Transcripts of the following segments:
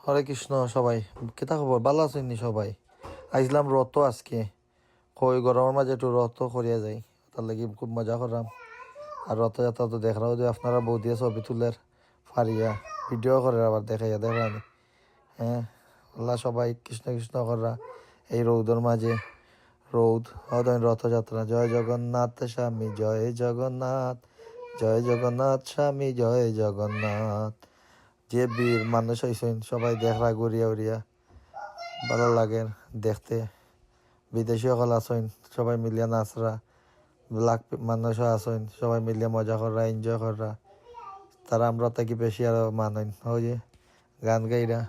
হরে কৃষ্ণ সবাই, কেতা খবর? ভালো আছেন নি সবাই? আইসলাম রত আজকে, কই গরমের মাঝে একটু রত করিয়া যাই, তার লাগি খুব মজা করলাম। আর রথযাত্রা তো দেখরাও যে আপনারা বৌদিয়া ছবি তুলের ফারিয়া ভিডিও করে আবার দেখাইয়া দেখলাম। হ্যাঁ, আল্লাহ সবাই কৃষ্ণ কৃষ্ণ করা এই রৌদর মাঝে। রৌদ হদন রথযাত্রা। জয় জগন্নাথ স্বামী জয় জগন্নাথ, জয় জগন্নাথ স্বামী জয় জগন্নাথ। যে বীর মানুষ হয়েছেন সবাই দেখরা ঘুরিয়া উড়িয়া ভালো লাগে দেখতে। বিদেশি সকল আসেন সবাই মিলিয়া নাচরা, ব্ল্যাক মানুষও আসেন সবাই মিলিয়া মজা করা এনজয় করা। তারা আমরা থাকি বেশি আরো মানেন ওই যে গান গাইরা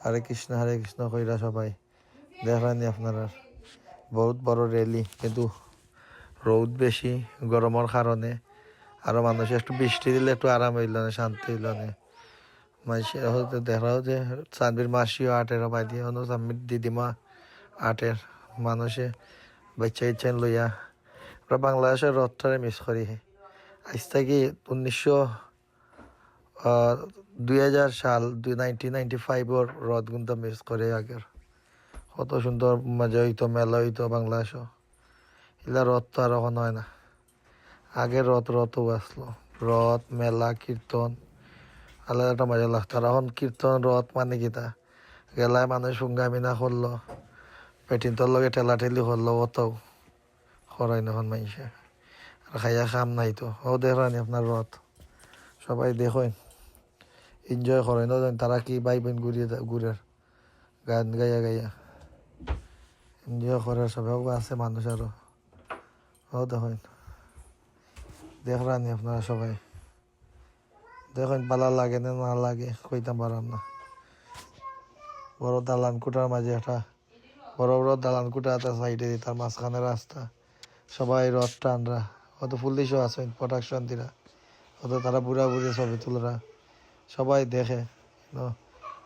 হরে কৃষ্ণ কইরা সবাই দেখলেন আপনারা। বহুত বড় র্যালি, কিন্তু রোদ বেশি গরমের কারণে আরো মানুষ একটু বৃষ্টি দিলে একটু আরাম হইল না, শান্তি হইল না। মানুষের হয়তো দেখাও যে চাঁদবির মাসিও আটের বাই দিয়ে চাঁদবির দিদিমা আটের মানুষে বাচ্চা ইচ্ছা লইয়া আমরা বাংলাদেশের রথটারে মিস করি। আজ থেকে 2000 সাল 1995 রথ কিন্তু মিস করে। আগের কত সুন্দর মজা হইতো, মেলা হইতো বাংলাদেশও। এগুলা রথ তো আর এখন হয় না। আগের রথও আসলো, রথ মেলা কীর্তন আলাদা একটা মজা লাগতো। আর এখন কীর্তন রথ মানে কিতা গেলায় মানুষ হুঙ্গামিনা করলো, পেটিন তোর লগে ঠেলা ঠেলি করলো, অতও করাই না এখন মানুষে। আর খাইয়া খাম নাই তো ও দেখরানি আপনার রথ সবাই দেখেন এনজয় করেন। তারা কি বাইবেন ঘুরে গান গাইয়া গাইয়া এনজয় করার সবাই আছে মানুষ আরো। ও দেখেন দেখরানি আপনারা সবাই দেখেন পালা লাগে না লাগে কইতাম পারাম না। বড় দালান কুটার মাঝে একটা বড় বড় দালান কুটা আছে সাইডে, তার মাঝখানে রাস্তা, সবাই রথ টানরা। অত পুলিশও আছে প্রোটেকশন দিরা, অত তারা বুড়া বুড়ি ছবি তুলরা সবাই দেখে।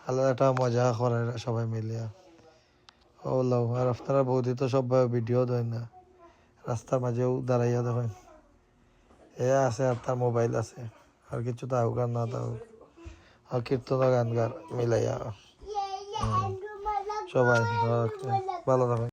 আলাদা একটা মজা করে সবাই মিলিয়া। ও লাও আর আপনারা বৌদি তো সব ভিডিও দেন না, রাস্তার মাঝেও দাঁড়াইয়া দেখেন এ আছে আর তার মোবাইল আছে, আর কিছু তাহুক আর না তাহুক আর কীর্তন গান গার মিলাইয়া সবাই ভালো থাকেন।